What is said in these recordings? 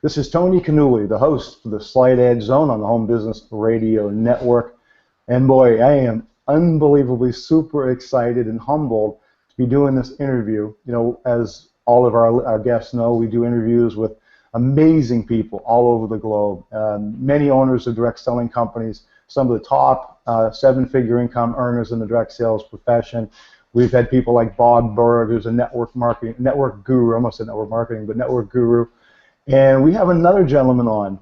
This is Tony Cannuli, the host for the Slight Edge Zone on the Home Business Radio Network. And boy, I am unbelievably super excited and humbled to be doing this interview. You know, as all of our guests know, we do interviews with amazing people all over the globe. Many owners of direct selling companies, some of the top seven-figure income earners in the direct sales profession. We've had people like Bob Berg, who's a network guru, almost a network marketing, but network guru. And we have another gentleman on.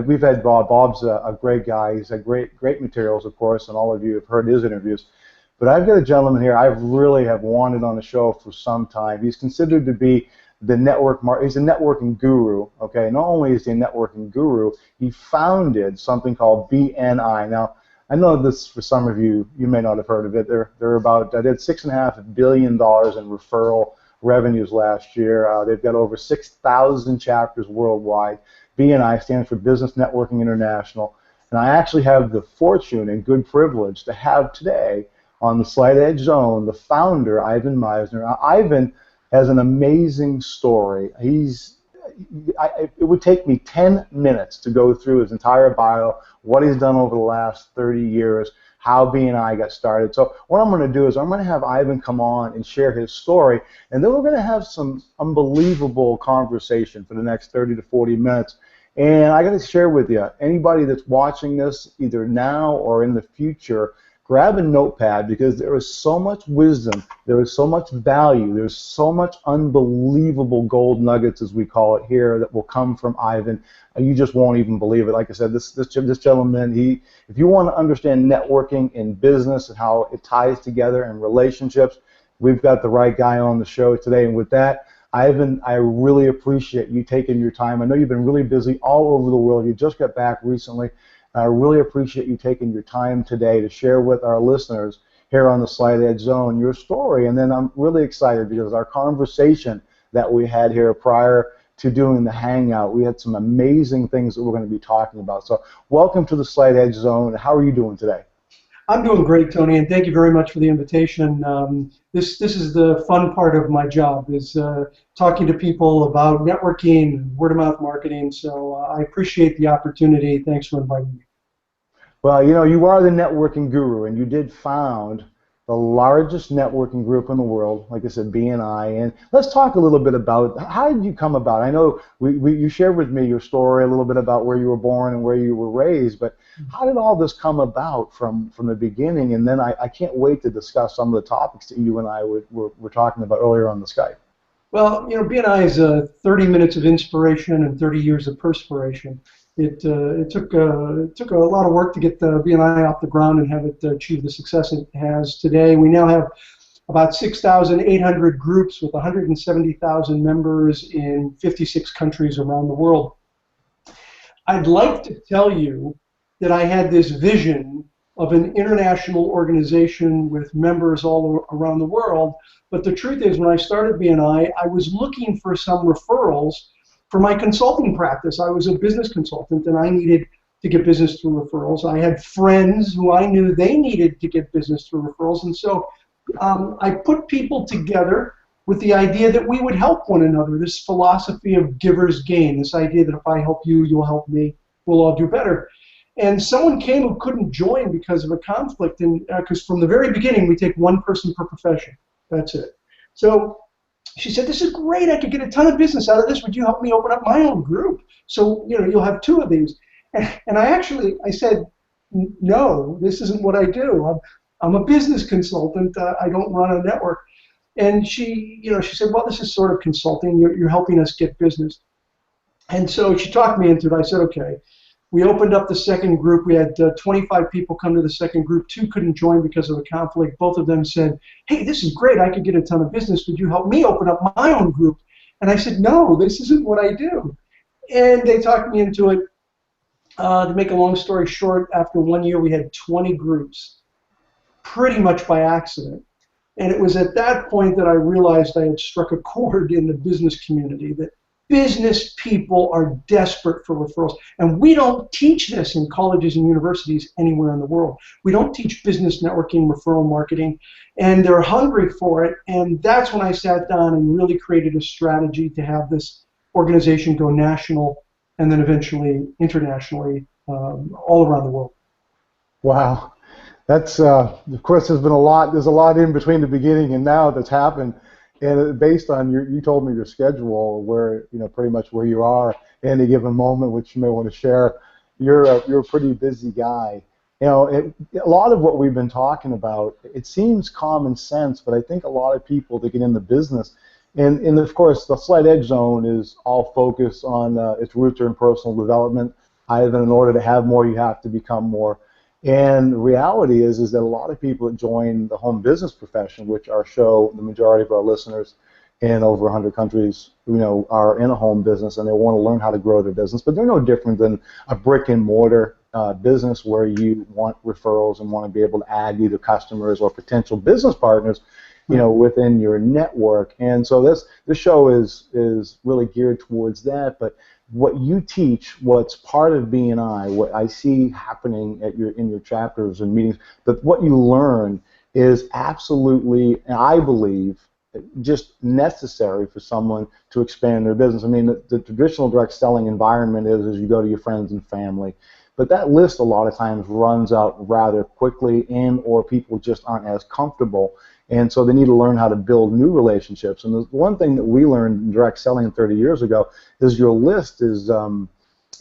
We've had Bob. Bob's a great guy. He's had great materials, of course, and all of you have heard his interviews. But I've got a gentleman here I really have wanted on the show for some time. He's considered to be the he's a networking guru. Okay, not only is he a networking guru, he founded something called BNI. Now, I know this for some of you may not have heard of it. They're about did $6.5 billion in referral revenues last year. They've got over 6,000 chapters worldwide. BNI stands for Business Networking International. And I actually have the fortune and good privilege to have today on the Slight Edge Zone the founder, Ivan Misner. Now, Ivan has an amazing story. It would take me 10 minutes to go through his entire bio, what he's done over the last 30 years, how BNI got started. So what I'm going to do is I'm going to have Ivan come on and share his story, and then we're going to have some unbelievable conversation for the next 30 to 40 minutes. And I got to share with you, anybody that's watching this either now or in the future, grab a notepad, because there is so much wisdom, there is so much value, there's so much unbelievable gold nuggets, as we call it here, that will come from Ivan. You just won't even believe it. Like I said, this gentleman, if you want to understand networking in business and how it ties together in relationships, we've got the right guy on the show today. And with that, Ivan, I really appreciate you taking your time. I know you've been really busy all over the world. You just got back recently. I really appreciate you taking your time today to share with our listeners here on the Slight Edge Zone your story. And then I'm really excited because our conversation that we had here prior to doing the Hangout, we had some amazing things that we're going to be talking about. So welcome to the Slight Edge Zone. How are you doing today? I'm doing great, Tony, and thank you very much for the invitation. This is the fun part of my job, is talking to people about networking, word-of-mouth marketing. So I appreciate the opportunity. Thanks for inviting me. Well, you know, you are the networking guru, and you did found the largest networking group in the world, like I said, BNI. And let's talk a little bit about how did you come about. I know you shared with me your story, a little bit about where you were born and where you were raised, but how did all this come about from the beginning? And then I can't wait to discuss some of the topics that you and I were talking about earlier on the Skype. Well, you know, BNI is 30 minutes of inspiration and 30 years of perspiration. It took a lot of work to get the BNI off the ground and have it achieve the success it has today. We now have about 6,800 groups with 170,000 members in 56 countries around the world. I'd like to tell you that I had this vision of an international organization with members all around the world, but the truth is, when I started BNI, I was looking for some referrals for my consulting practice. I was a business consultant, and I needed to get business through referrals. I had friends who I knew they needed to get business through referrals, and so I put people together with the idea that we would help one another, this philosophy of giver's gain, this idea that if I help you, you'll help me, we'll all do better. And someone came who couldn't join because of a conflict, and because from the very beginning, we take one person per profession. That's it. So she said, this is great, I could get a ton of business out of this. Would you help me open up my own group? So, you know, you'll have two of these. And I said, no, this isn't what I do. I'm a business consultant. I don't run a network. And she said, well, this is sort of consulting. You're helping us get business. And so she talked me into it. I said, okay. We opened up the second group. We had 25 people come to the second group. 2 couldn't join because of a conflict. Both of them said, hey, this is great. I could get a ton of business. Would you help me open up my own group? And I said, no, this isn't what I do. And they talked me into it. To make a long story short, after 1 year, we had 20 groups, pretty much by accident. And it was at that point that I realized I had struck a chord in the business community, that business people are desperate for referrals. And we don't teach this in colleges and universities anywhere in the world. We don't teach business networking, referral marketing, and they're hungry for it. And that's when I sat down and really created a strategy to have this organization go national and then eventually internationally all around the world. Wow. That's, of course, there's a lot in between the beginning and now that's happened. And based on you told me your schedule, where, pretty much where you are at any given moment, which you may want to share, you're a pretty busy guy. A lot of what we've been talking about, it seems common sense, but I think a lot of people that get in the business, and of course, the Slight Edge Zone is all focused on its roots are in personal development. Either in order to have more, you have to become more. And the reality is that a lot of people that join the home business profession, which our show, the majority of our listeners in over 100 countries, are in a home business and they want to learn how to grow their business. But they're no different than a brick and mortar business where you want referrals and want to be able to add either customers or potential business partners, within your network. And so this show is really geared towards that. But what you teach, what's part of BNI, what I see happening in your chapters and meetings, but what you learn is absolutely, I believe, just necessary for someone to expand their business. I mean, the traditional direct selling environment is you go to your friends and family, but that list a lot of times runs out rather quickly, and or people just aren't as comfortable. And so they need to learn how to build new relationships. And the one thing that we learned in direct selling 30 years ago is your list is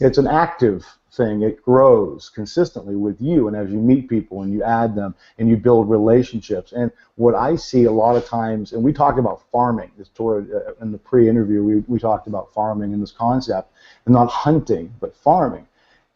it's an active thing. It grows consistently with you, and as you meet people and you add them and you build relationships. And what I see a lot of times, and we talked about farming in the pre-interview, we talked about farming in this concept, and not hunting, but farming.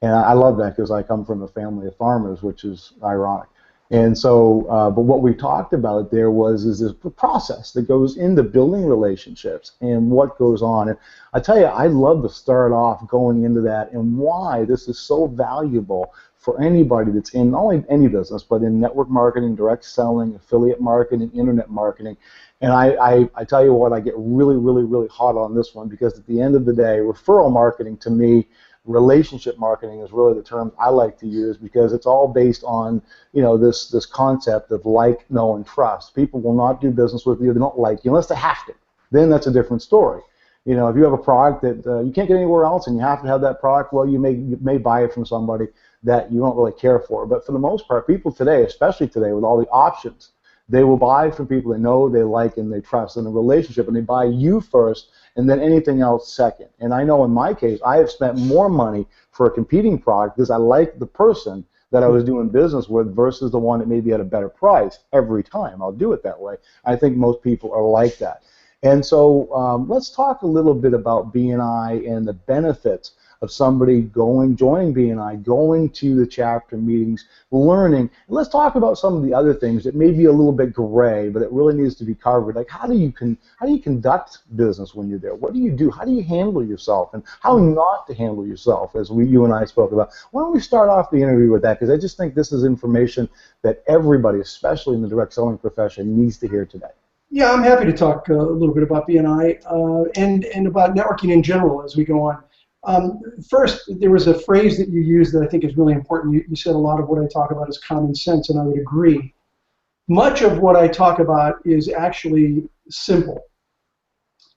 And I love that because I come from a family of farmers, which is ironic. And so, but what we talked about there is this process that goes into building relationships and what goes on. And I tell you, I love to start off going into that and why this is so valuable for anybody that's in not only any business, but in network marketing, direct selling, affiliate marketing, internet marketing. And I tell you what, I get really, really, really hot on this one because at the end of the day, referral marketing to me, relationship marketing is really the term I like to use because it's all based on, this concept of like, know, and trust. People will not do business with you. They don't like you unless they have to. Then that's a different story. If you have a product that you can't get anywhere else and you have to have that product, well, you may buy it from somebody that you don't really care for. But for the most part, people today, especially today with all the options, they will buy from people they know, they like, and they trust in a relationship, and they buy you first and then anything else second. And I know in my case, I have spent more money for a competing product because I like the person that I was doing business with versus the one that maybe at a better price every time. I'll do it that way. I think most people are like that. And so let's talk a little bit about BNI and the benefits of somebody joining BNI, going to the chapter meetings, learning. And let's talk about some of the other things that may be a little bit gray, but it really needs to be covered. Like how do you conduct business when you're there? What do you do? How do you handle yourself? And how not to handle yourself, as you and I spoke about. Why don't we start off the interview with that? Because I just think this is information that everybody, especially in the direct selling profession, needs to hear today. Yeah, I'm happy to talk a little bit about BNI and about networking in general as we go on. First, there was a phrase that you used that I think is really important. You said a lot of what I talk about is common sense, and I would agree. Much of what I talk about is actually simple.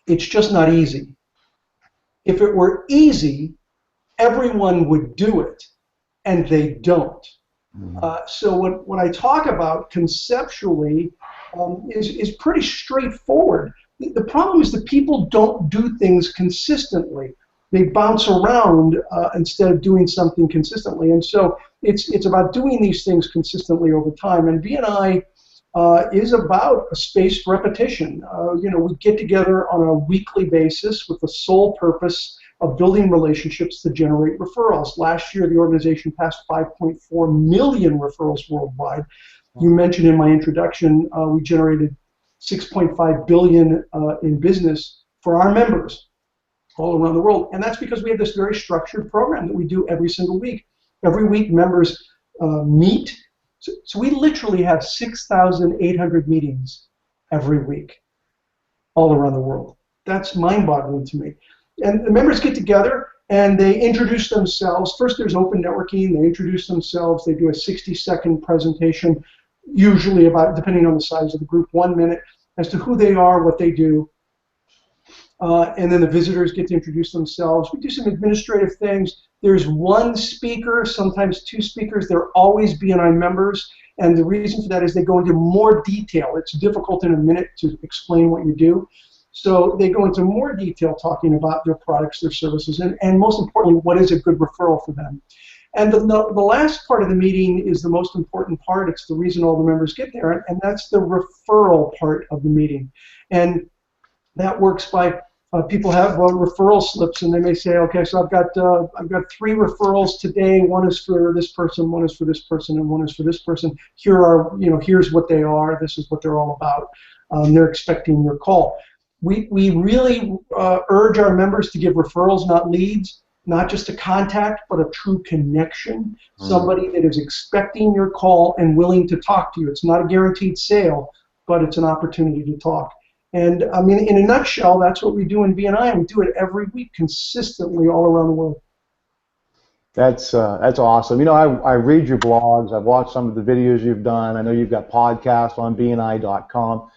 It's just not easy. If it were easy, everyone would do it, and they don't. So what I talk about conceptually is pretty straightforward. The problem is that people don't do things consistently. They bounce around instead of doing something consistently. And so it's about doing these things consistently over time. And BNI is about a spaced repetition. We get together on a weekly basis with the sole purpose of building relationships to generate referrals. Last year, the organization passed 5.4 million referrals worldwide. You mentioned in my introduction, we generated $6.5 billion in business for our members all around the world. And that's because we have this very structured program that we do every single week. Every week, members meet. So we literally have 6,800 meetings every week all around the world. That's mind-boggling to me. And the members get together and they introduce themselves. First, there's open networking. They introduce themselves. They do a 60-second presentation, usually about, depending on the size of the group, 1 minute, as to who they are, what they do. and then the visitors get to introduce themselves. We do some administrative things. There's one speaker, sometimes two speakers. They're always BNI members, and the reason for that is they go into more detail. It's difficult in a minute to explain what you do. So they go into more detail talking about their products, their services, and most importantly, what is a good referral for them. And the last part of the meeting is the most important part. It's the reason all the members get there, and that's the referral part of the meeting. And that works by people have referral slips, and they may say, okay, so I've got 3 referrals today. One is for this person, one is for this person, and one is for this person. Here's what they are. This is what they're all about. They're expecting your call. We really urge our members to give referrals, not leads, not just a contact, but a true connection, somebody that is expecting your call and willing to talk to you. It's not a guaranteed sale, but it's an opportunity to talk. And I mean, in a nutshell, that's what we do in BNI, and we do it every week consistently all around the world. That's awesome. You know, I read your blogs. I've watched some of the videos you've done. I know you've got podcasts on BNI.com.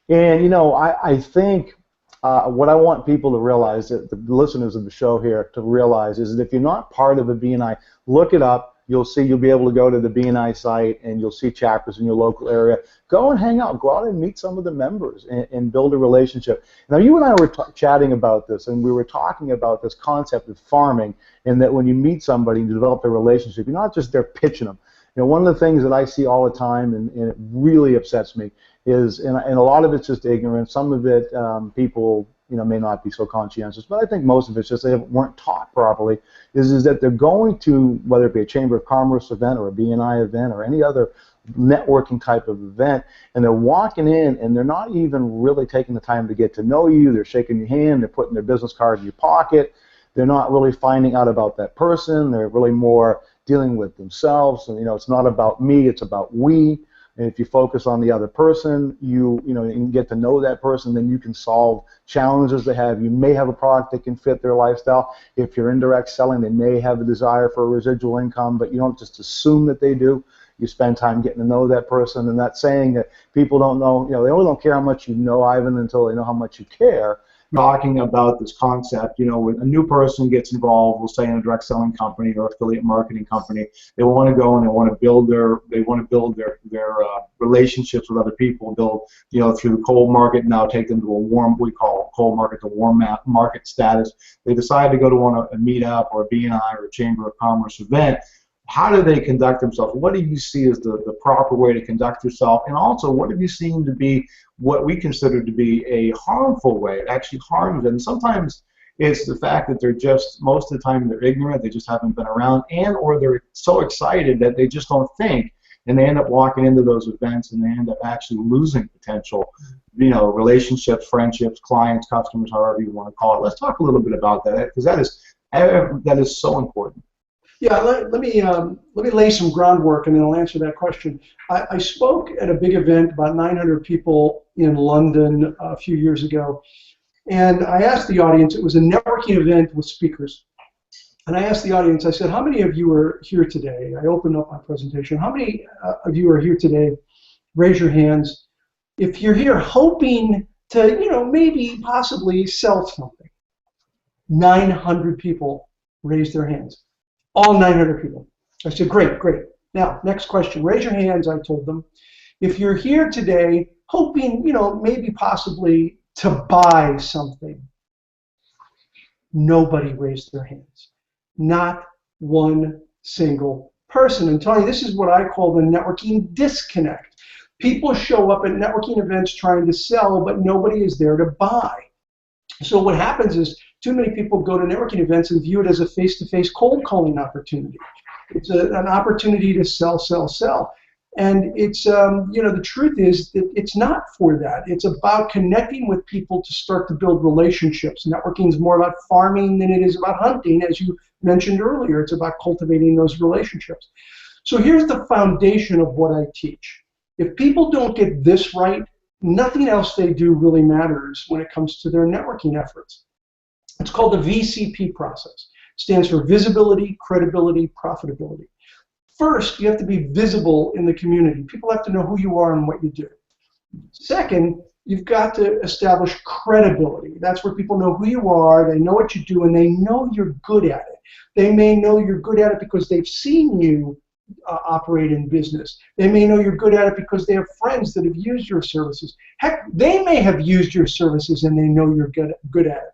And, you know, I think what I want people to realize, that the listeners of the show here to realize, is that if you're not part of a BNI, look it up. You'll be able to go to the BNI site, and you'll see chapters in your local area. Go and hang out. Go out and meet some of the members and build a relationship. Now, you and I were chatting about this, and we were talking about this concept of farming, and that when you meet somebody and you develop a relationship, you're not just there pitching them. You know, one of the things that I see all the time, and it really upsets me, is, and a lot of it's just ignorance. Some of it, people, you know, may not be so conscientious, but I think most of it's just they weren't taught properly, is that they're going to, whether it be a Chamber of Commerce event or a BNI event or any other networking type of event, and they're walking in and they're not even really taking the time to get to know you. They're shaking your hand, they're putting their business card in your pocket. They're not really finding out about that person. They're really more dealing with themselves. And, you know, it's not about me, it's about we. And if you focus on the other person, you can get to know that person, then you can solve challenges they have. You may have a product that can fit their lifestyle. If you're indirect selling, they may have a desire for a residual income, but you don't just assume that they do. You spend time getting to know that person, and that's saying that people don't know, you know, they only don't care how much you know, Ivan, until they know how much you care. Talking about this concept, you know, when a new person gets involved, we'll say in a direct selling company or affiliate marketing company, they want to go and they want to build their relationships with other people, build, you know, through the cold market, now take them to a warm, we call cold market to warm market status. They decide to go to a meetup or a BNI or a Chamber of Commerce event. How do they conduct themselves? What do you see as the proper way to conduct yourself? And also, what have you seen to be what we consider to be a harmful way? It actually harms them. And sometimes it's the fact that they're just, most of the time they're ignorant, they just haven't been around, and or they're so excited that they just don't think, and they end up walking into those events and they end up actually losing potential, you know, relationships, friendships, clients, customers, however you want to call it. Let's talk a little bit about that, because that is so important. Yeah, let me lay some groundwork, and then I'll answer that question. I spoke at a big event, about 900 people in London a few years ago, and I asked the audience, it was a networking event with speakers, and I asked the audience, I said, how many of you are here today? I opened up my presentation. How many of you are here today? Raise your hands. If you're here hoping to, you know, maybe possibly sell something. 900 people raised their hands. All 900 people. I said, great, great. Now, next question. Raise your hands, I told them. If you're here today hoping, you know, maybe possibly to buy something. Nobody raised their hands. Not one single person. And Tony, this is what I call the networking disconnect. People show up at networking events trying to sell, but nobody is there to buy. So what happens is too many people go to networking events and view it as a face-to-face cold calling opportunity. It's an opportunity to sell, sell, sell. And it's, you know, the truth is that it's not for that. It's about connecting with people to start to build relationships. Networking is more about farming than it is about hunting, as you mentioned earlier. It's about cultivating those relationships. So here's the foundation of what I teach. If people don't get this right, nothing else they do really matters when it comes to their networking efforts. It's called the VCP process. It stands for visibility, credibility, profitability. First, you have to be visible in the community. People have to know who you are and what you do. Second, you've got to establish credibility. That's where people know who you are, they know what you do, and they know you're good at it. They may know you're good at it because they've seen you operate in business. They may know you're good at it because they have friends that have used your services. Heck, they may have used your services and they know you're good at it.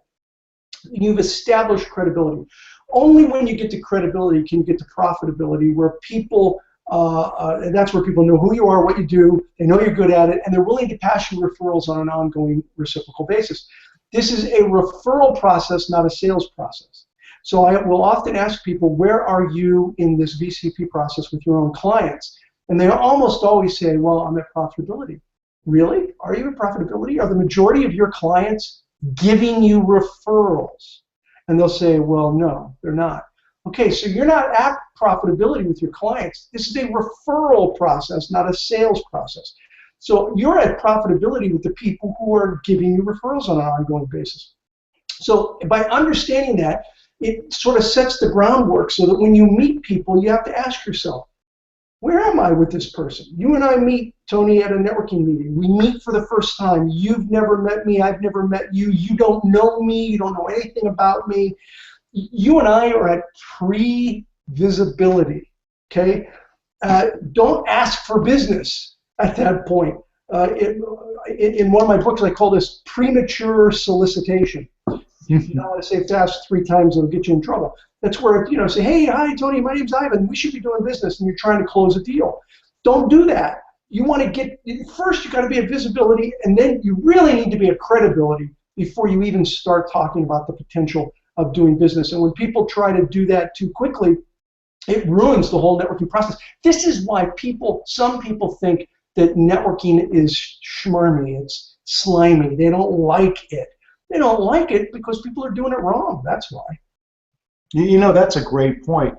You've established credibility. Only when you get to credibility can you get to profitability, where people, and that's where people know who you are, what you do, they know you're good at it, and they're willing to pass you referrals on an ongoing reciprocal basis. This is a referral process, not a sales process. So I will often ask people, where are you in this VCP process with your own clients? And they almost always say, well, I'm at profitability. Really? Are you at profitability? Are the majority of your clients giving you referrals? And they'll say, well, no, they're not. Okay, so you're not at profitability with your clients. This is a referral process, not a sales process. So you're at profitability with the people who are giving you referrals on an ongoing basis. So by understanding that, it sort of sets the groundwork so that when you meet people, you have to ask yourself, where am I with this person? You and I meet, Tony, at a networking meeting. We meet for the first time. You've never met me. I've never met you. You don't know me. You don't know anything about me. You and I are at pre-visibility, okay? Don't ask for business at that point. In one of my books, I call this premature solicitation. You don't want to say fast 3 times, it'll get you in trouble. That's where, say, hey, hi, Tony, my name's Ivan. We should be doing business, and you're trying to close a deal. Don't do that. You want to get, first you got to be at visibility, and then you really need to be at credibility before you even start talking about the potential of doing business. And when people try to do that too quickly, it ruins the whole networking process. This is why some people think that networking is schmarmy, it's slimy. They don't like it. They don't like it because people are doing it wrong. That's why. That's a great point.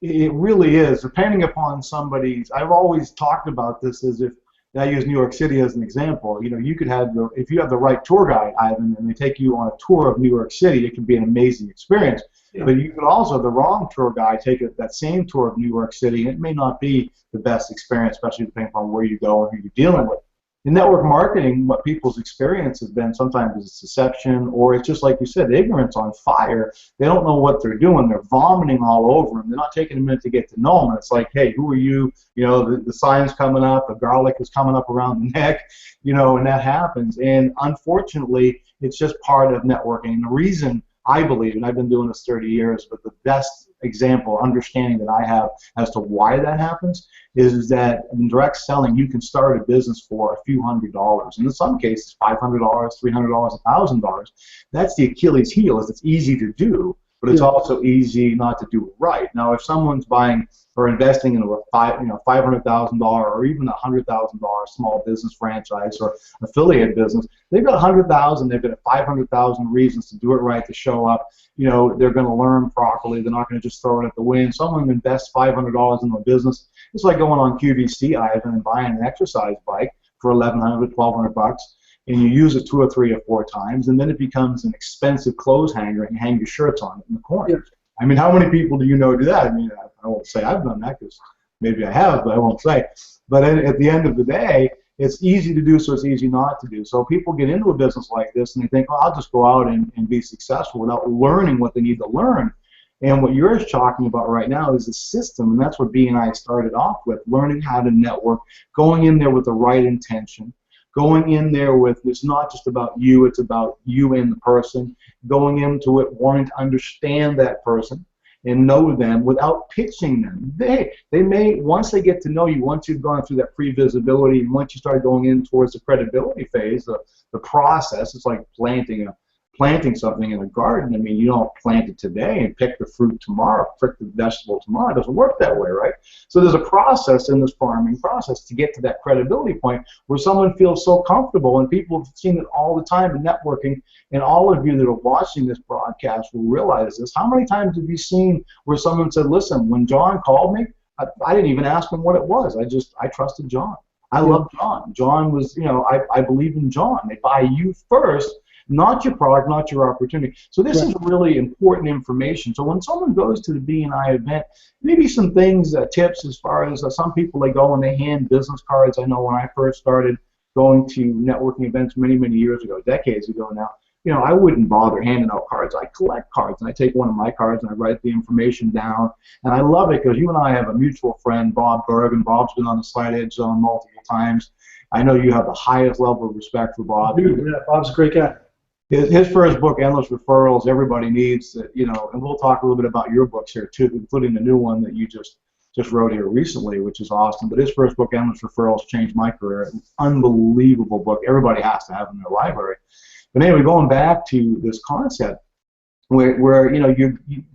It really is. Depending upon somebody's, I've always talked about this as if, I use New York City as an example. You could have if you have the right tour guide, Ivan, and they take you on a tour of New York City, it can be an amazing experience. Yeah. But you could also have the wrong tour guide take that same tour of New York City, and it may not be the best experience, especially depending upon where you go and who you're dealing with. In network marketing, what people's experience has been sometimes is deception, or it's just like you said, ignorance on fire. They don't know what they're doing. They're vomiting all over them. They're not taking a minute to get to know them. And it's like, hey, who are you? The sign's coming up, the garlic is coming up around the neck, and that happens. And unfortunately, it's just part of networking. And the reason I believe, and I've been doing this 30 years, but the best example, understanding that I have as to why that happens is that in direct selling, you can start a business for a few $100s, and in some cases, $500, $300, $1,000. That's the Achilles heel. Is it's easy to do, but it's also easy not to do it right. Now, if someone's buying or investing in a $500,000 or even a $100,000 small business franchise or affiliate business, they've got $100,000, they've got 500,000 reasons to do it right, to show up. They're going to learn properly. They're not going to just throw it at the wind. Someone invests $500 in a business. It's like going on QVC, Ivan, and buying an exercise bike for $1,100, $1,200, and you use it 2 or 3 or 4 times, and then it becomes an expensive clothes hanger, and you hang your shirts on it in the corner. Yeah. I mean, how many people do you know do that? I mean, I won't say I've done that because maybe I have, but I won't say. But at the end of the day, it's easy to do, so it's easy not to do. So people get into a business like this, and they think, well, I'll just go out and be successful without learning what they need to learn. And what you're talking about right now is a system, and that's what BNI started off with, learning how to network, going in there with the right intention, going in there with, it's not just about you, it's about you and the person, going into it wanting to understand that person and know them without pitching them. They may, once they get to know you, once you've gone through that pre-visibility, and once you start going in towards the credibility phase, the process, it's like planting something in a garden. I mean, you don't plant it today and pick the fruit tomorrow, pick the vegetable tomorrow. It doesn't work that way, right? So there's a process in this farming process to get to that credibility point where someone feels so comfortable, and people have seen it all the time in networking, and all of you that are watching this broadcast will realize this. How many times have you seen where someone said, listen, when John called me, I didn't even ask him what it was. I trusted John. I love John. John was, I believe in John. They buy you first, not your product, not your opportunity. So this is really important information. So when someone goes to the BNI event, maybe some things, tips as far as some people, they go and they hand business cards. I know when I first started, going to networking events many, many years ago, decades ago now, you know, I wouldn't bother handing out cards. I collect cards, and I take one of my cards and I write the information down. And I love it because you and I have a mutual friend, Bob Berg, and Bob's been on the Slide Edge Zone multiple times. I know you have the highest level of respect for Bob. Dude, yeah, Bob's a great guy. His first book, Endless Referrals, everybody needs, you know, and we'll talk a little bit about your books here too, including the new one that you just wrote here recently, which is awesome. But his first book, Endless Referrals, changed my career. Unbelievable book. Everybody has to have in their library. But anyway, going back to this concept, where you know,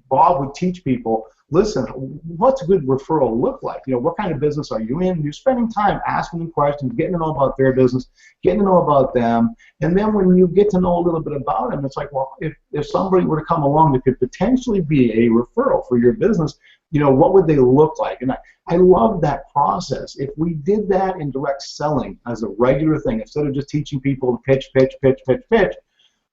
Bob would teach people, listen, what's a good referral look like? You know, what kind of business are you in? You're spending time asking them questions, getting to know about their business, getting to know about them, and then when you get to know a little bit about them, it's like, well, if somebody were to come along that could potentially be a referral for your business, you know, what would they look like? And I love that process. If we did that in direct selling as a regular thing, instead of just teaching people to pitch,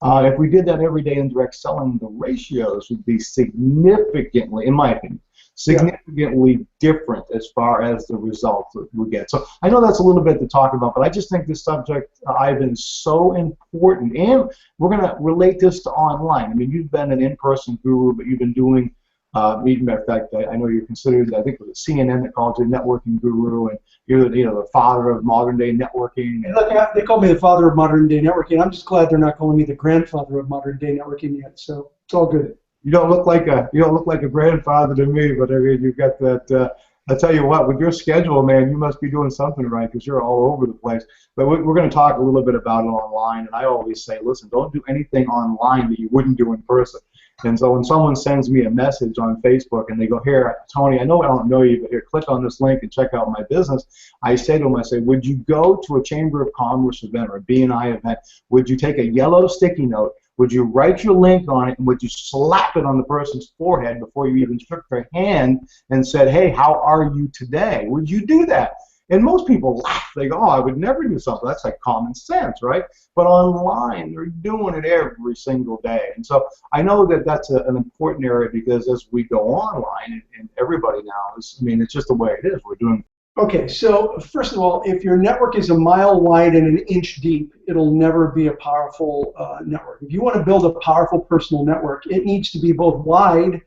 if we did that every day in direct selling, the ratios would be significantly, in my opinion, significantly different as far as the results that we get. So I know that's a little bit to talk about, but I just think this subject, Ivan, is so important. And we're going to relate this to online. I mean, you've been an in-person guru, but you've been doing matter of fact, I know you're considered, I think it was CNN that called you a networking guru, and you're the father of modern day networking. Look, they call me the father of modern day networking. I'm just glad they're not calling me the grandfather of modern day networking yet. So it's all good. You don't look like a grandfather to me, but I mean, you've got that. I tell you what, with your schedule, man, you must be doing something right because you're all over the place. But we're going to talk a little bit about it online, and I always say, listen, don't do anything online that you wouldn't do in person. And so when someone sends me a message on Facebook and they go, here, Tony, I know I don't know you, but here, click on this link and check out my business, I say to them, I say, would you go to a Chamber of Commerce event or a BNI event? Would you take a yellow sticky note? Would you write your link on it, and would you slap it on the person's forehead before you even shook their hand and said, hey, how are you today? Would you do that? And most people laugh. They go, oh, I would never do something. That's like common sense, right? But online, they're doing it every single day. And so I know that that's an important area because as we go online, and everybody now is, I mean, it's just the way it is. We're doing. Okay, so first of all, if your network is a mile wide and an inch deep, it'll never be a powerful network. If you want to build a powerful personal network, it needs to be both wide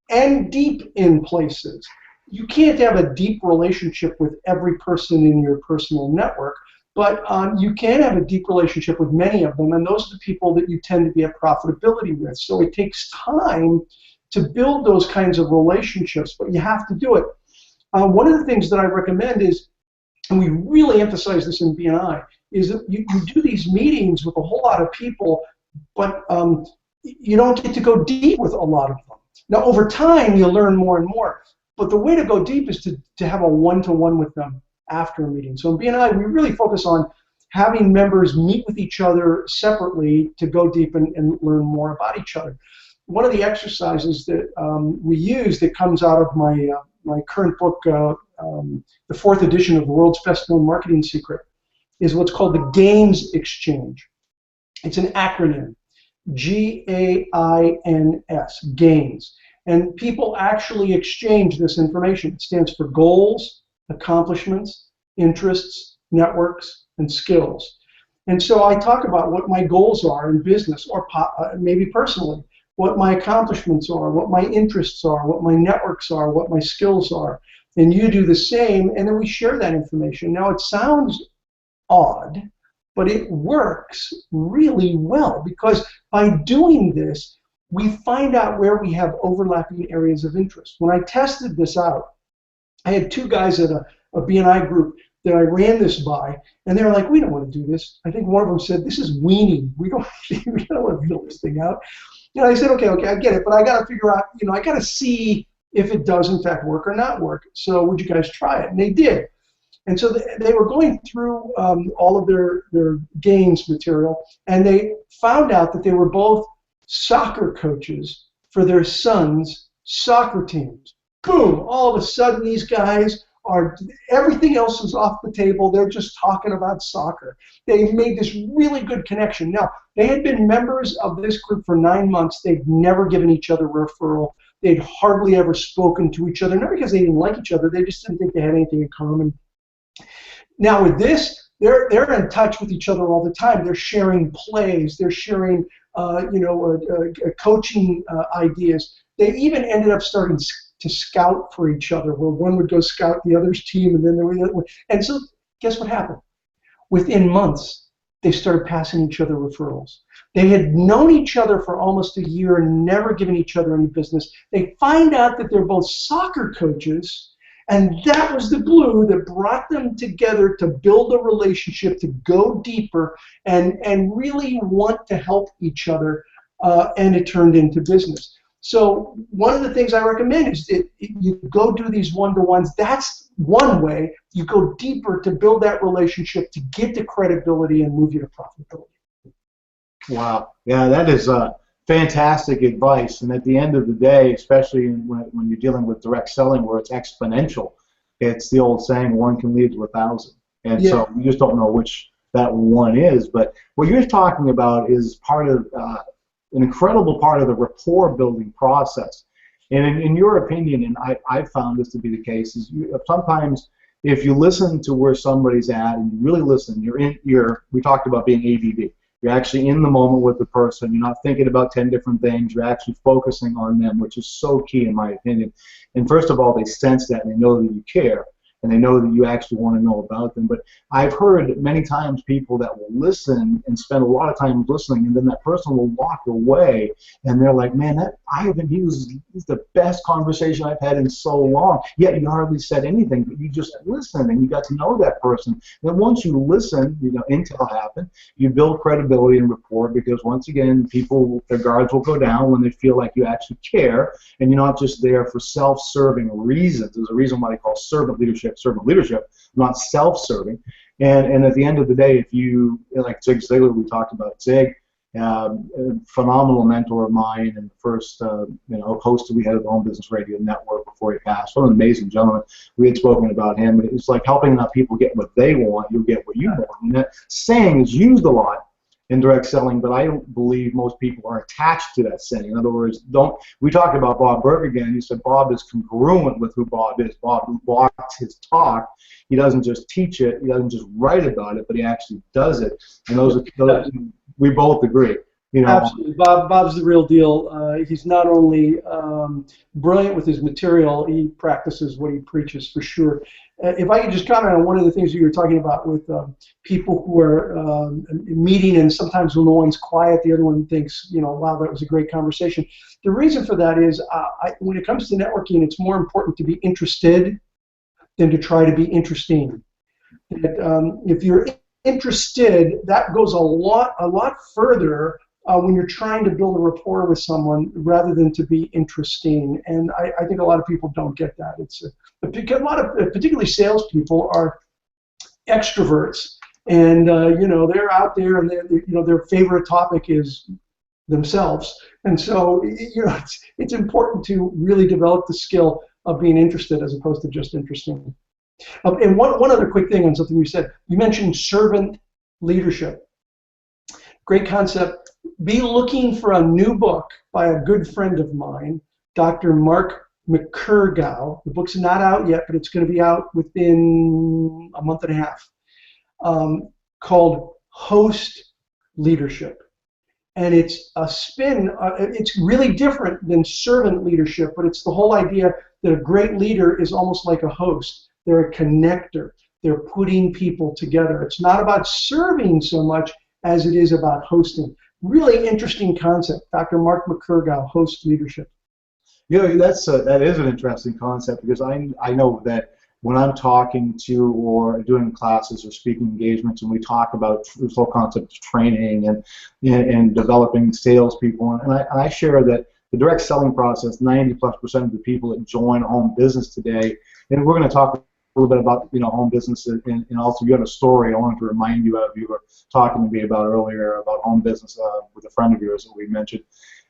and deep in places. You can't have a deep relationship with every person in your personal network, but you can have a deep relationship with many of them, and those are the people that you tend to be at profitability with. So it takes time to build those kinds of relationships, but you have to do it. One of the things that I recommend is, and we really emphasize this in BNI, is that you do these meetings with a whole lot of people, but you don't get to go deep with a lot of them. Now, over time, you'll learn more and more. But the way to go deep is to have a one-to-one with them after a meeting. So in BNI, we really focus on having members meet with each other separately to go deep and learn more about each other. One of the exercises that we use that comes out of my current book, the 4th edition of The World's Best Known Marketing Secret, is what's called the Gains Exchange. It's an acronym, G-A-I-N-S, GAINS. And people actually exchange this information. It stands for goals, accomplishments, interests, networks, and skills. And so I talk about what my goals are in business or maybe personally, what my accomplishments are, what my interests are, what my networks are, what my skills are. And you do the same, and then we share that information. Now, it sounds odd, but it works really well because by doing this, we find out where we have overlapping areas of interest. When I tested this out, I had 2 guys at a BNI group that I ran this by, and they were like, we don't want to do this. I think one of them said, this is weenie. We don't want to fill this thing out. And I said, okay, I get it, but I got to figure out, I got to see if it does in fact work or not work. So would you guys try it? And they did. And so they were going through all of their gains material, and they found out that they were both soccer coaches for their sons' soccer teams. Boom! All of a sudden, these guys are, everything else is off the table. They're just talking about soccer. They made this really good connection. Now, they had been members of this group for 9 months. They'd never given each other a referral. They'd hardly ever spoken to each other, not because they didn't like each other. They just didn't think they had anything in common. Now, with this, they're in touch with each other all the time. They're sharing plays. They're sharing coaching ideas. They even ended up starting to scout for each other, where one would go scout the other's team, and then there were the other one. And so, guess what happened? Within months, they started passing each other referrals. They had known each other for almost a year and never given each other any business. They find out that they're both soccer coaches, and that was the glue that brought them together to build a relationship, to go deeper, and really want to help each other, and it turned into business. So one of the things I recommend is you go do these one-to-ones. That's one way. You go deeper to build that relationship, to get to credibility and move you to profitability. Wow. Yeah, that is fantastic advice. And at the end of the day, especially when you're dealing with direct selling where it's exponential, it's the old saying, one can lead to 1,000. And Yeah. so you just don't know which that one is. But what you're talking about is part of an incredible part of the rapport building process. And in your opinion, and I've found this to be the case, is sometimes if you listen to where somebody's at and you really listen, we talked about being ABB. You're actually in the moment with the person. You're not thinking about 10 different things. You're actually focusing on them, which is so key in my opinion. And first of all, they sense that and they know that you care. And they know that you actually want to know about them. But I've heard many times people that will listen and spend a lot of time listening, and then that person will walk away, and they're like, man, he was the best conversation I've had in so long. Yet you hardly said anything, but you just listened, and you got to know that person. And once you listen, intel happened, you build credibility and rapport, because once again, their guards will go down when they feel like you actually care, and you're not just there for self-serving reasons. There's a reason why they call servant leadership, not self-serving. And at the end of the day, if you, like Zig Ziglar, we talked about Zig, a phenomenal mentor of mine, and the first host that we had at the Home Business Radio Network before he passed. What an amazing gentleman. We had spoken about him. It's like helping out people get what they want, you'll get what you want. And that saying is used a lot in direct selling, but I don't believe most people are attached to that saying. In other words, we talked about Bob Burke again. He said Bob is congruent with who Bob is. Bob walks his talk. He doesn't just teach it. He doesn't just write about it, but he actually does it. And those we both agree. Absolutely. Bob's the real deal. He's not only brilliant with his material, he practices what he preaches for sure. If I could just comment on one of the things you were talking about with people who are meeting, and sometimes when the one's quiet, the other one thinks, wow, that was a great conversation. The reason for that is when it comes to networking, it's more important to be interested than to try to be interesting. If you're interested, that goes a lot further when you're trying to build a rapport with someone rather than to be interesting. And I think a lot of people don't get that. A lot of, particularly salespeople, are extroverts, and they're out there, and their favorite topic is themselves. And so it's important to really develop the skill of being interested as opposed to just interesting. And one other quick thing on something you said. You mentioned servant leadership. Great concept. Be looking for a new book by a good friend of mine, Dr. Mark McCurgow. The book's not out yet, but it's going to be out within a month and a half, called Host Leadership. And it's a spin. It's really different than servant leadership, but it's the whole idea that a great leader is almost like a host. They're a connector. They're putting people together. It's not about serving so much as it is about hosting. Really interesting concept. Dr. Mark McCurgow, Host Leadership. That is an interesting concept, because I know that when I'm talking to or doing classes or speaking engagements, and we talk about this whole concept of training and developing salespeople, and I share that the direct selling process, 90+% of the people that join a home business today, and we're going to talk a little bit about home business, and also you had a story I wanted to remind you of. You were talking to me about earlier about home business with a friend of yours that we mentioned.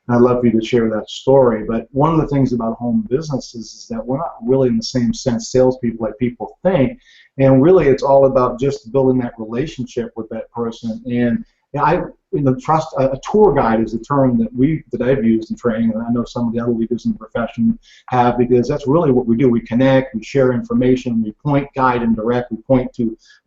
And I'd love for you to share that story. But one of the things about home businesses is that we're not really in the same sense salespeople like people think. And really it's all about just building that relationship with that person. And in the trust, a tour guide is the term that I've used in training, and I know some of the other leaders in the profession have, because that's really what we do. We connect, we share information, we point, guide, and direct.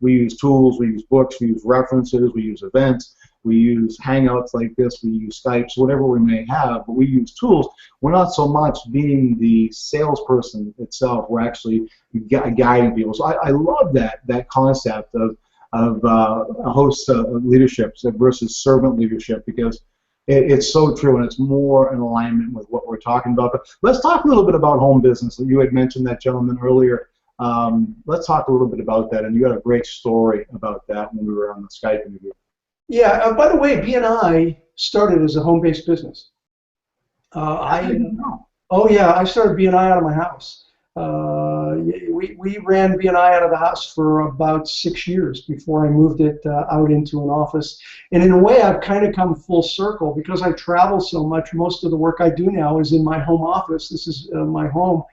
We use tools, we use books, we use references, we use events, we use Hangouts like this, we use Skypes, whatever we may have, but we use tools. We're not so much being the salesperson itself. We're actually guiding people. So I love that concept of host leadership versus servant leadership, because it's so true, and it's more in alignment with what we're talking about. But let's talk a little bit about home business. You had mentioned that gentleman earlier. Let's talk a little bit about that, and you got a great story about that when we were on the Skype interview. Yeah, by the way, BNI started as a home-based business. I didn't know. Oh yeah, I started BNI out of my house. We ran BNI out of the house for about 6 years before I moved it out into an office. And in a way, I've kind of come full circle because I travel so much. Most of the work I do now is in my home office. This is my home.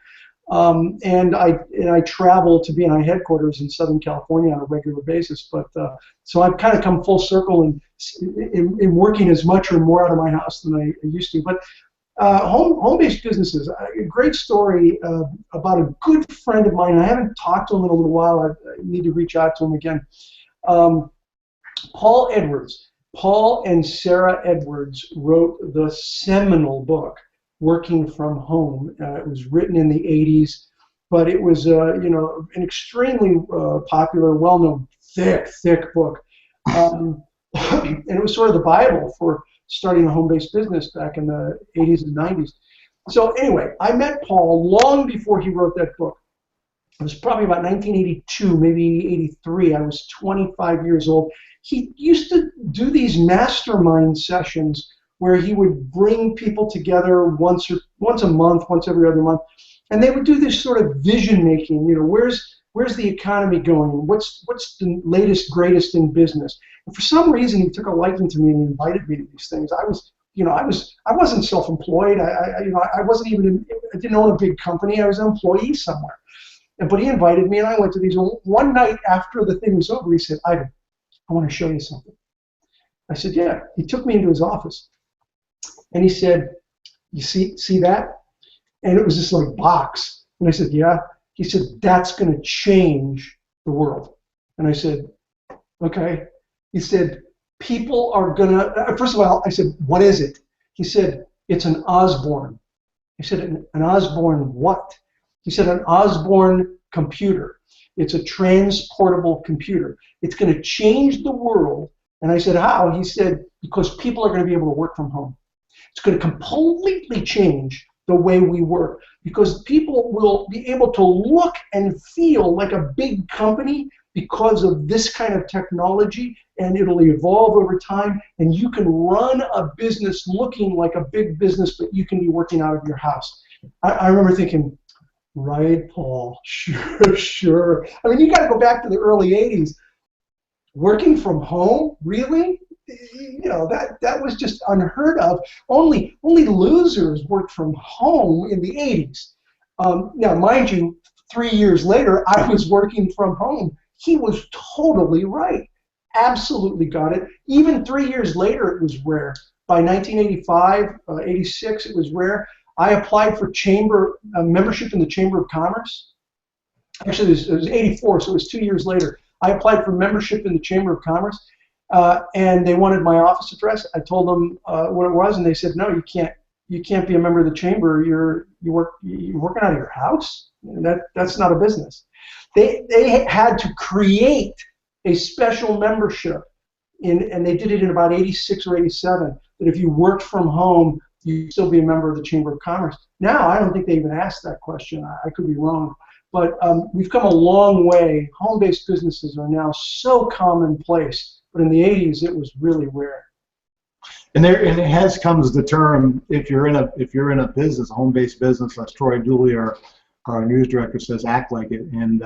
And I travel to BNI headquarters in Southern California on a regular basis. But so I've kind of come full circle in working as much or more out of my house than I used to. But home-based businesses, a great story about a good friend of mine. I haven't talked to him in a little while. I need to reach out to him again. Paul Edwards. Paul and Sarah Edwards wrote the seminal book, Working from Home. It was written in the 80s, but it was an extremely popular, well-known, thick book. And it was sort of the Bible for starting a home-based business back in the 80s and 90s. So anyway, I met Paul long before he wrote that book. It was probably about 1982, maybe 83. I was 25 years old. He used to do these mastermind sessions where he would bring people together once a month, once every other month, and they would do this sort of vision making. Where's the economy going? What's the latest, greatest in business? And for some reason, he took a liking to me and invited me to these things. I wasn't self-employed. I wasn't even. I didn't own a big company. I was an employee somewhere. But he invited me, and I went to these. One night after the thing was over, he said, "Ivan, I want to show you something." I said, "Yeah." He took me into his office, and he said, "You see that?" And it was this like box. And I said, "Yeah." He said, "That's going to change the world." And I said, "Okay." He said, "People are going to," first of all, I said, "What is it?" He said, "It's an Osborne." I said, "An Osborne what?" He said, "An Osborne computer. It's a transportable computer. It's going to change the world." And I said, "How?" He said, "Because people are going to be able to work from home. It's going to completely change the way we work, because people will be able to look and feel like a big company because of this kind of technology, and it'll evolve over time, and you can run a business looking like a big business, but you can be working out of your house." I remember thinking, right, Paul, sure. I mean, you got to go back to the early 80s. Working from home, really? That was just unheard of. Only losers worked from home in the 80s. Now, mind you, 3 years later, I was working from home. He was totally right. Absolutely got it. Even 3 years later, it was rare. By 1985, 86, it was rare. I applied for membership in the Chamber of Commerce. Actually, it was 84, so it was 2 years later. I applied for membership in the Chamber of Commerce. And they wanted my office address. I told them what it was, and they said, "No, you can't. You can't be a member of the chamber. You're working out of your house. That's not a business." They had to create a special membership, and they did it in about 86 or 87. That if you worked from home, you'd still be a member of the Chamber of Commerce. Now, I don't think they even asked that question. I could be wrong. But we've come a long way. Home-based businesses are now so commonplace. But in the 80s, it was really rare. And it comes the term, if you're in a business, a home-based business, as Troy Dooley, our news director, says, act like it. And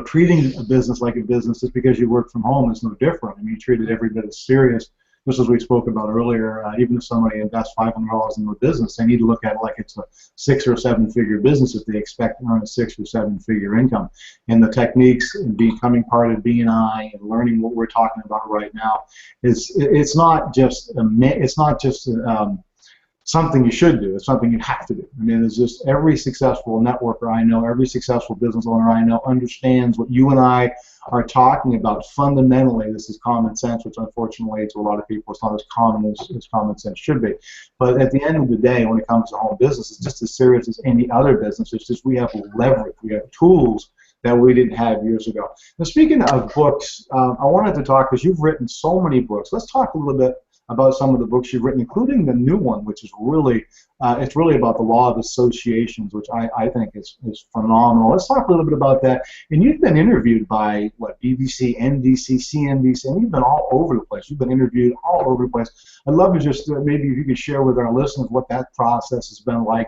treating a business like a business just because you work from home is no different. I mean, you treat it every bit as serious just as we spoke about earlier, even if somebody invests $500 into a business, they need to look at it like it's a 6 or 7 figure business if they expect to earn a 6 or 7 figure income. And the techniques in becoming part of BNI and learning what we're talking about right now it's not just something you should do. It's something you have to do. I mean, it's just every successful networker I know, every successful business owner I know understands what you and I are talking about. Fundamentally, this is common sense, which unfortunately to a lot of people it's not as common as common sense should be. But at the end of the day, when it comes to home business, it's just as serious as any other business. It's just we have leverage, we have tools that we didn't have years ago. Now, speaking of books, I wanted to talk, because you've written so many books. Let's talk a little bit about some of the books you've written, including the new one, which is really, it's really about the law of associations, which I think is phenomenal. Let's talk a little bit about that. And you've been interviewed by, what, BBC, NBC, CNBC, and you've been all over the place. You've been interviewed all over the place. I'd love to just, maybe if you could share with our listeners what that process has been like,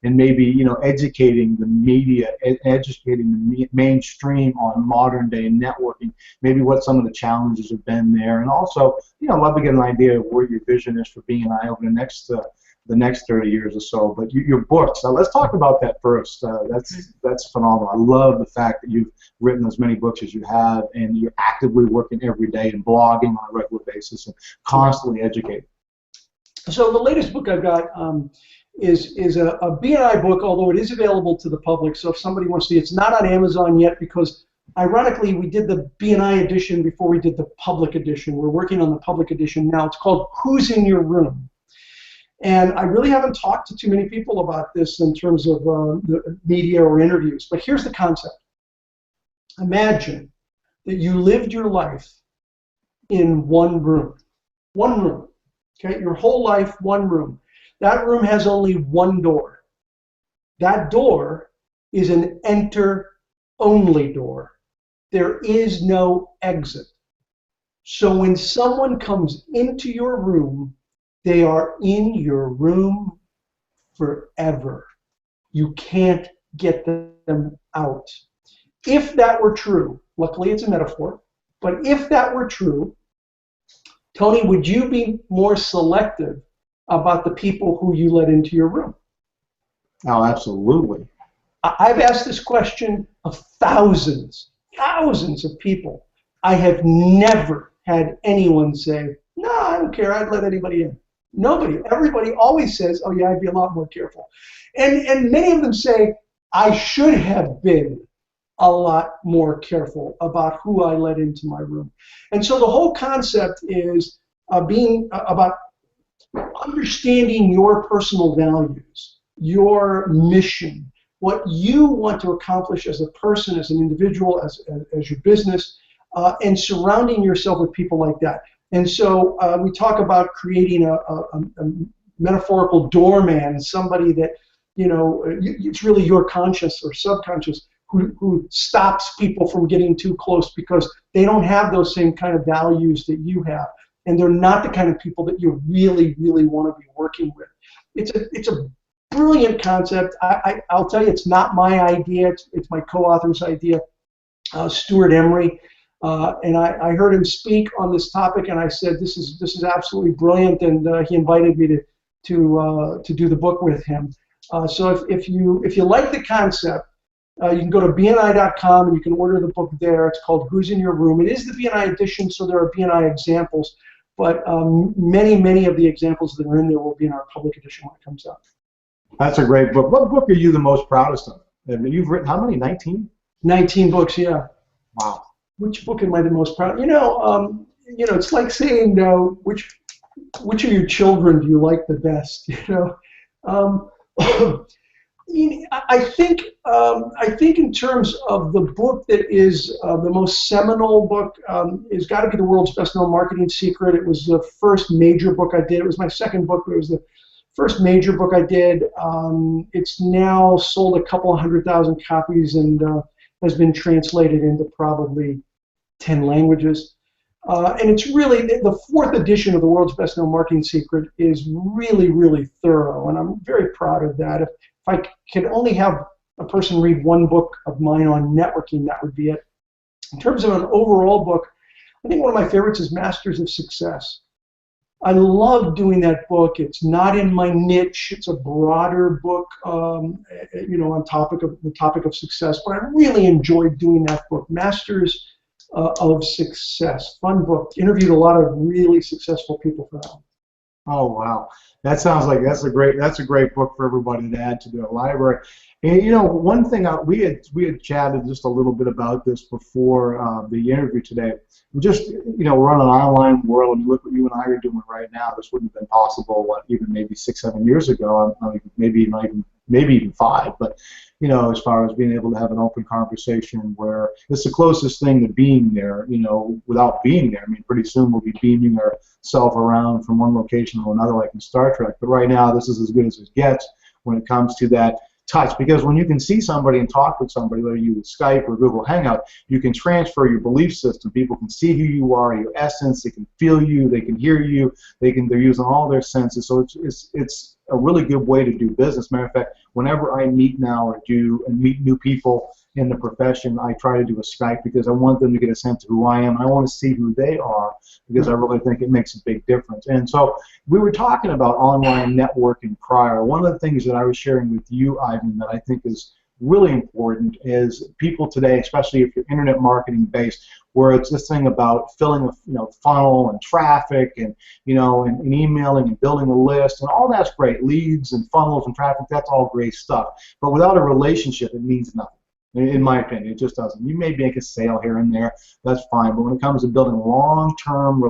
and maybe, you know, educating the media, educating the mainstream on modern day networking, maybe what some of the challenges have been there, and also, you know, I'd love to get an idea of where your vision is for BNI over the next 30 years or so. But your books, let's talk about that first. That's phenomenal. I love the fact that you've written as many books as you have, and you're actively working every day and blogging on a regular basis and constantly educating. So the latest book I've got is a BNI book, although it is available to the public. So if somebody wants to see it, it's not on Amazon yet because, ironically, we did the BNI edition before we did the public edition. We're working on the public edition now. It's called Who's in Your Room? And I really haven't talked to too many people about this in terms of the media or interviews. But here's the concept. Imagine that you lived your life in one room. One room. Okay? Your whole life, one room. That room has only one door. That door is an enter-only door. There is no exit. So when someone comes into your room, they are in your room forever. You can't get them out. If that were true, luckily it's a metaphor, but if that were true, Tony, would you be more selective about the people who you let into your room? Oh, absolutely. I've asked this question of thousands of people. I have never had anyone say, no, I don't care, I'd let anybody in. Nobody. Everybody always says, oh yeah, I'd be a lot more careful. And many of them say, I should have been a lot more careful about who I let into my room. And so the whole concept is being about understanding your personal values, your mission, what you want to accomplish as a person, as an individual, as your business, and surrounding yourself with people like that. And so we talk about creating a metaphorical doorman, somebody that, you know, it's really your conscious or subconscious who stops people from getting too close because they don't have those same kind of values that you have. And they're not the kind of people that you really, really want to be working with. It's a brilliant concept. I'll tell you, it's not my idea. It's my co-author's idea, Stuart Emery. And I heard him speak on this topic, and I said, "This is absolutely brilliant." And he invited me to do the book with him. So if you like the concept, you can go to BNI.com and you can order the book there. It's called Who's in Your Room? It is the BNI edition, so there are BNI examples, but many of the examples that are in there will be in our public edition when it comes out. That's a great book. What book are you the most proudest of? I mean, you've written how many? 19? 19 books, yeah. Wow. Which book am I the most proud of? You know, it's like saying which of your children do you like the best? You know, I think in terms of the book that is the most seminal book, has got to be The World's Best Known Marketing Secret. It was the first major book I did. It was my second book, but it was the first major book I did. It's now sold a couple 100,000 copies and has been translated into probably 10 languages. And it's really, the fourth edition of The World's Best Known Marketing Secret is really, really thorough, and I'm very proud of that. If I could only have a person read one book of mine on networking, that would be it. In terms of an overall book, I think one of my favorites is Masters of Success. I love doing that book. It's not in my niche. It's a broader book, on the topic of success. But I really enjoyed doing that book, Masters of Success. Fun book. Interviewed a lot of really successful people for that one. Oh wow, that sounds like that's a great book for everybody to add to their library. And one thing we had chatted just a little bit about this before the interview today. Just we're in an online world, and look what you and I are doing right now. This wouldn't have been possible even maybe 6-7 years ago. Maybe even 5. But as far as being able to have an open conversation where it's the closest thing to being there, without being there. I mean, pretty soon we'll be beaming ourselves around from one location to another like in Star Trek. But right now, this is as good as it gets when it comes to that touch, because when you can see somebody and talk with somebody, whether you use Skype or Google Hangout, you can transfer your belief system. People can see who you are, your essence. They can feel you. They can hear you. They're using all their senses. So it's a really good way to do business. Matter of fact, whenever I meet now or meet new people in the profession, I try to do a Skype because I want them to get a sense of who I am. I want to see who they are because I really think it makes a big difference. And so we were talking about online networking prior. One of the things that I was sharing with you, Ivan, that I think is really important is people today, especially if you're internet marketing based, where it's this thing about filling a funnel and traffic and and emailing and building a list, and all that's great. Leads and funnels and traffic, that's all great stuff. But without a relationship, it means nothing. In my opinion, it just doesn't. You may make a sale here and there, that's fine. But when it comes to building long-term,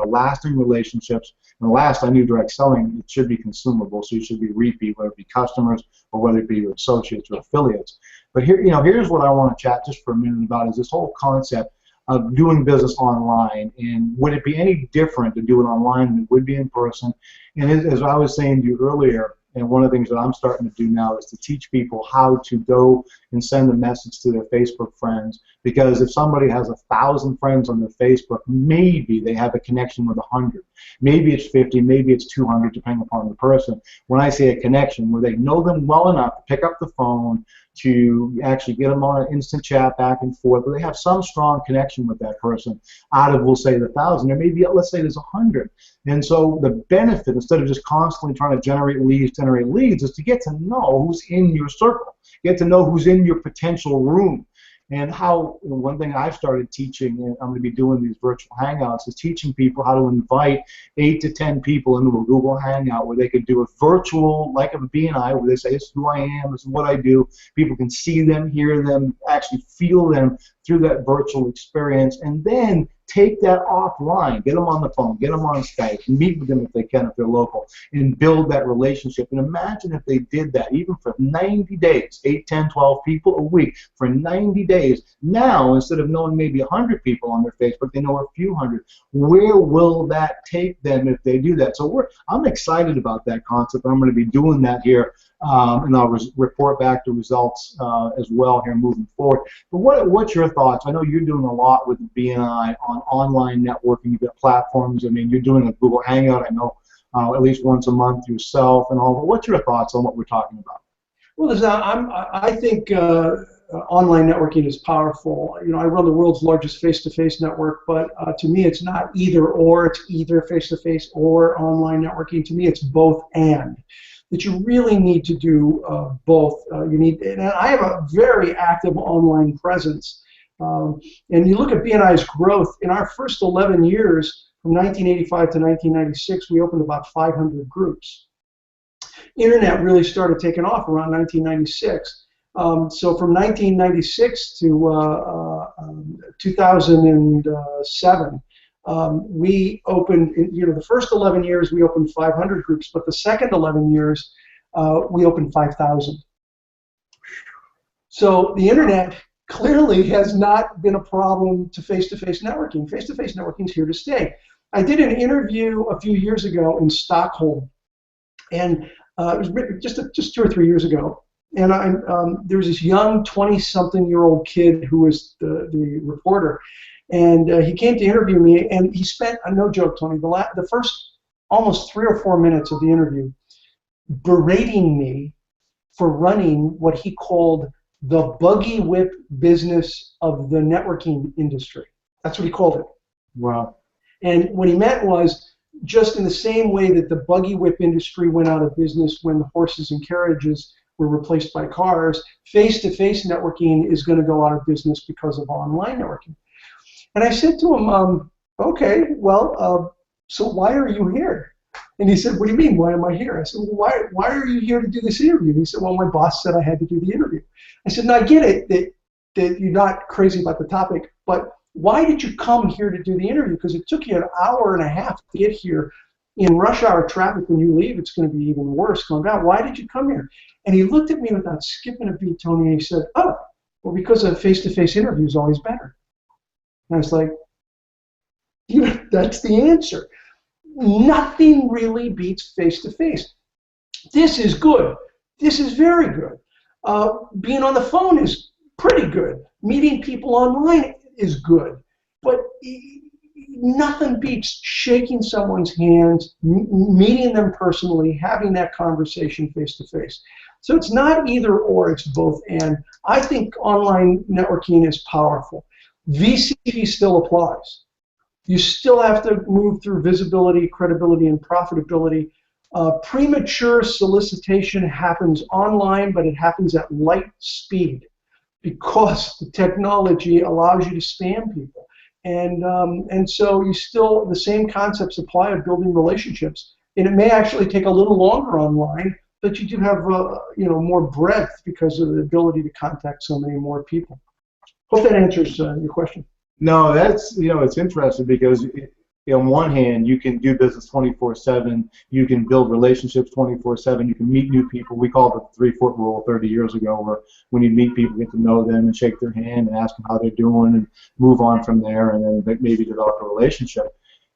lasting relationships, and last, I knew direct selling, it should be consumable. So you should be repeat, whether it be customers or whether it be your associates or affiliates. But here, here's what I want to chat just for a minute about: is this whole concept of doing business online, and would it be any different to do it online than it would be in person? And as I was saying to you earlier, and one of the things that I'm starting to do now is to teach people how to go and send a message to their Facebook friends. Because if somebody has 1,000 friends on their Facebook, maybe they have a connection with 100. Maybe it's 50, maybe it's 200, depending upon the person. When I say a connection, where they know them well enough to pick up the phone, to actually get them on an instant chat back and forth, but they have some strong connection with that person. Out of, we'll say, the 1,000, or maybe let's say there's 100. And so the benefit, instead of just constantly trying to generate leads, is to get to know who's in your circle, get to know who's in your potential room. And how, one thing I've started teaching, and I'm going to be doing these virtual hangouts, is teaching people how to invite 8 to 10 people into a Google Hangout where they could do a virtual, like a BNI, where they say, this is who I am, this is what I do. People can see them, hear them, actually feel them through that virtual experience, and then take that offline, get them on the phone, get them on Skype, meet with them if they can, if they're local, and build that relationship. And imagine if they did that, even for 90 days, 8, 10, 12 people a week, for 90 days. Now, instead of knowing maybe 100 people on their Facebook, they know a few hundred. Where will that take them if they do that? So I'm excited about that concept. I'm going to be doing that here, and I'll report back the results as well here moving forward. But what's your thoughts? I know you're doing a lot with BNI on online networking. You've got platforms. I mean, you're doing a Google Hangout, I know, at least once a month yourself and all. But what's your thoughts on what we're talking about? Well, I think online networking is powerful. I run the world's largest face-to-face network, but to me, it's not either or. It's either face-to-face or online networking. To me, it's both and. That you really need to do both. And I have a very active online presence. And you look at BNI's growth, in our first 11 years, from 1985 to 1996, we opened about 500 groups. Internet really started taking off around 1996. So from 1996 to 2007, we opened, the first 11 years we opened 500 groups, but the second 11 years we opened 5,000. So the internet clearly has not been a problem to face-to-face networking. Face-to-face networking is here to stay. I did an interview a few years ago in Stockholm, and it was just 2 or 3 years ago. And there was this young 20-something-year-old kid who was the reporter, and he came to interview me, and he spent, no joke, Tony, the first almost 3 or 4 minutes of the interview berating me for running what he called the buggy whip business of the networking industry. That's what he called it. Wow. And what he meant was just in the same way that the buggy whip industry went out of business when the horses and carriages were replaced by cars, face-to-face networking is going to go out of business because of online networking. And I said to him, okay, well, so why are you here? And he said, what do you mean, why am I here? I said, well, why are you here to do this interview? And he said, well, my boss said I had to do the interview. I said, no, I get it that you're not crazy about the topic, but why did you come here to do the interview? Because it took you an hour and a half to get here. In rush hour traffic, when you leave, it's going to be even worse going down. Why did you come here? And he looked at me without skipping a beat, Tony, and he said, oh, well, because a face-to-face interview is always better. And I was like, that's the answer. Nothing really beats face-to-face. This is good. This is very good. Being on the phone is pretty good. Meeting people online is good. But nothing beats shaking someone's hands, meeting them personally, having that conversation face-to-face. So it's not either or, it's both and. I think online networking is powerful. VCP still applies. You still have to move through visibility, credibility, and profitability. Premature solicitation happens online, but it happens at light speed because the technology allows you to spam people. And so you still, the same concepts apply of building relationships. And it may actually take a little longer online, but you do have more breadth because of the ability to contact so many more people. Hope that answers your question. No, that's, it's interesting because on one hand, you can do business 24/7, you can build relationships 24/7, you can meet new people. We called it the 3-foot rule 30 years ago, where when you meet people, get to know them and shake their hand and ask them how they're doing and move on from there, and then maybe develop a relationship.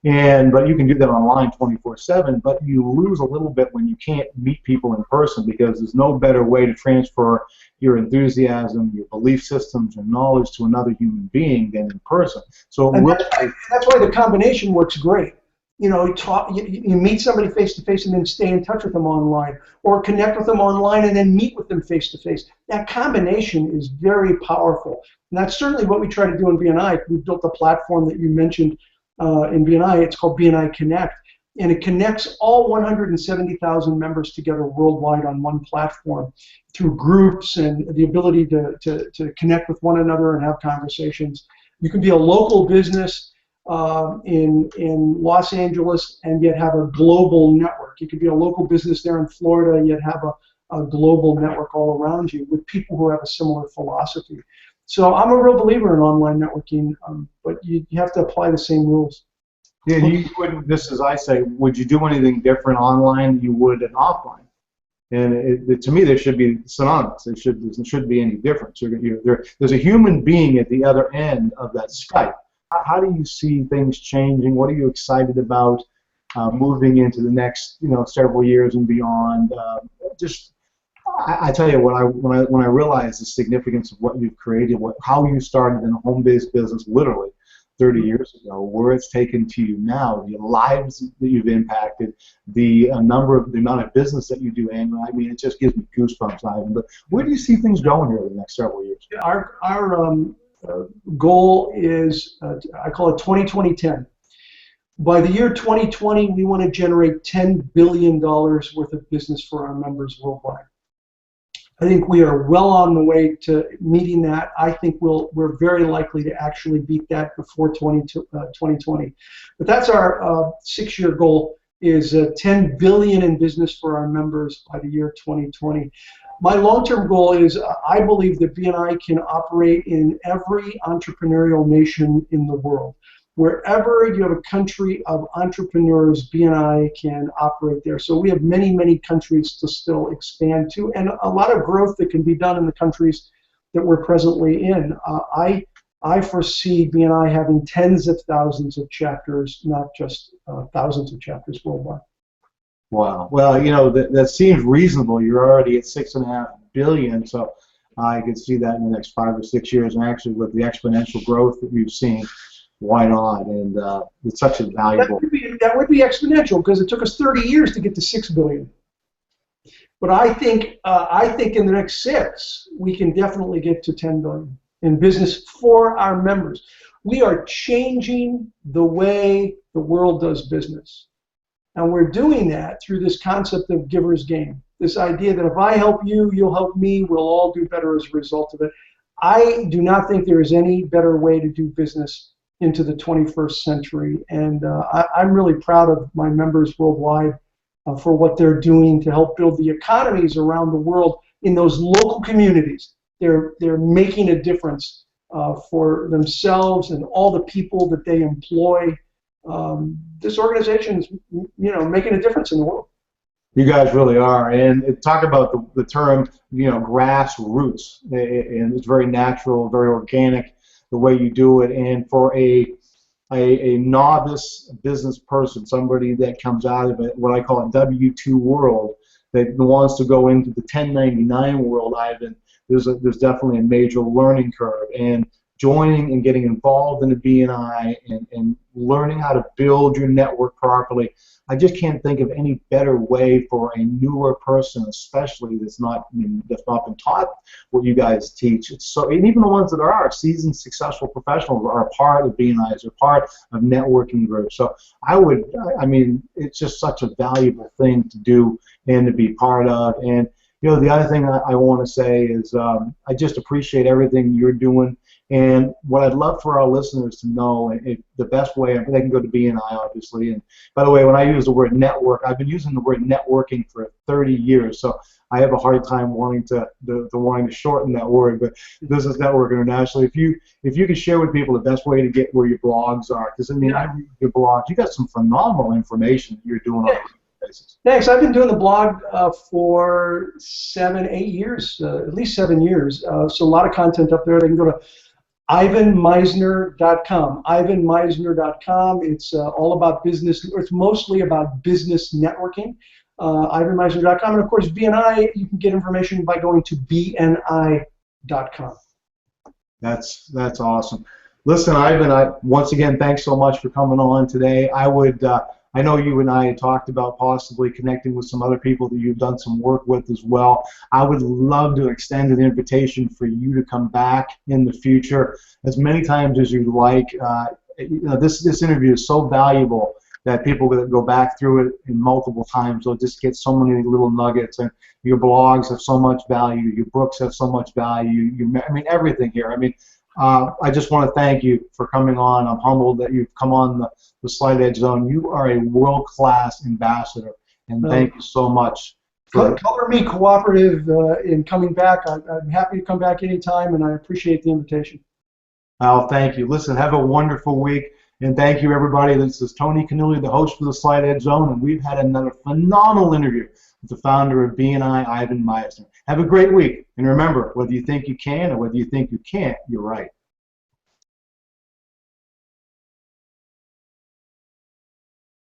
But you can do that online 24/7, but you lose a little bit when you can't meet people in person, because there's no better way to transfer your enthusiasm, your belief systems, and knowledge to another human being than in person. So that's why the combination works great. You meet somebody face-to-face and then stay in touch with them online, or connect with them online and then meet with them face-to-face. That combination is very powerful. And that's certainly what we try to do in BNI. We built a platform that you mentioned in BNI. It's called BNI Connect, and it connects all 170,000 members together worldwide on one platform through groups and the ability to connect with one another and have conversations. You can be a local business in Los Angeles and yet have a global network. You could be a local business there in Florida and yet have a global network all around you with people who have a similar philosophy. So I'm a real believer in online networking, but you have to apply the same rules. Yeah, you wouldn't, just as I say, would you do anything different online than you would in offline? And to me, there should be synonymous. There shouldn't be any difference. There's a human being at the other end of that Skype. How do you see things changing? What are you excited about moving into the next several years and beyond? I tell you, when I realized the significance of what you've created, how you started in a home-based business literally 30 years ago, where it's taken to you now, the lives that you've impacted, the amount of business that you do annually. I mean, it just gives me goosebumps, Ivan. But where do you see things going here in the next several years? Our goal is, I call it 20-20-10. By the year 2020, we want to generate $10 billion worth of business for our members worldwide. I think we are well on the way to meeting that. I think we're very likely to actually beat that before 2020. But that's our 6-year goal, is $10 billion in business for our members by the year 2020. My long-term goal is I believe that BNI can operate in every entrepreneurial nation in the world. Wherever you have a country of entrepreneurs, BNI can operate there. So we have many, many countries to still expand to, and a lot of growth that can be done in the countries that we're presently in. I foresee BNI having tens of thousands of chapters, not just thousands of chapters worldwide. Wow. Well, that seems reasonable. You're already at $6.5 billion, so I could see that in the next 5 or 6 years. And actually, with the exponential growth that we've seen, why not? And it's such a valuable. That would be exponential, because it took us 30 years to get to $6 billion. But I think in the next 6, we can definitely get to $10 billion in business for our members. We are changing the way the world does business. And we're doing that through this concept of giver's gain. This idea that if I help you, you'll help me, we'll all do better as a result of it. I do not think there is any better way to do business into the 21st century. And I'm really proud of my members worldwide for what they're doing to help build the economies around the world in those local communities. They're making a difference for themselves and all the people that they employ. This organization is, making a difference in the world. You guys really are, and talk about the term, grassroots, and it's very natural, very organic, the way you do it. And for a novice business person, somebody that comes out of it, what I call a W-2 world, that wants to go into the 1099 world, Ivan, there's definitely a major learning curve. And joining and getting involved in the BNI and learning how to build your network properly, I just can't think of any better way for a newer person, especially that's not been taught what you guys teach. It's so, and even the ones that are seasoned, successful professionals are a part of BNIs, are part of networking groups. So it's just such a valuable thing to do and to be part of. And the other thing I want to say is I just appreciate everything you're doing. And what I'd love for our listeners to know, the best way, they can go to BNI, obviously. And by the way, when I use the word network, I've been using the word networking for 30 years, so I have a hard time wanting to shorten that word. But Business Network International, if you could share with people the best way to get where your blogs are, because I read your blogs, you got some phenomenal information that you're doing on a regular basis. Thanks. I've been doing the blog for 7-8 years, at least 7 years. So a lot of content up there. They can go to IvanMisner.com. IvanMisner.com. It's all about business. It's mostly about business networking. IvanMisner.com. And of course, BNI, you can get information by going to BNI.com. That's awesome. Listen, Ivan, once again, thanks so much for coming on today. I know you and I had talked about possibly connecting with some other people that you've done some work with as well. I would love to extend an invitation for you to come back in the future as many times as you'd like. This interview is so valuable that people that go back through it in multiple times, they'll just get so many little nuggets. And your blogs have so much value. Your books have so much value. Everything here. I just want to thank you for coming on. I'm humbled that you've come on the Slight Edge Zone. You are a world-class ambassador, and thank you so much. Color me cooperative in coming back. I'm happy to come back anytime, and I appreciate the invitation. Well, thank you. Listen, have a wonderful week, and thank you, everybody. This is Tony Cannuli, the host of the Slight Edge Zone, and we've had another phenomenal interview with the founder of BNI, Ivan Misner. Have a great week, and remember, whether you think you can or whether you think you can't, you're right.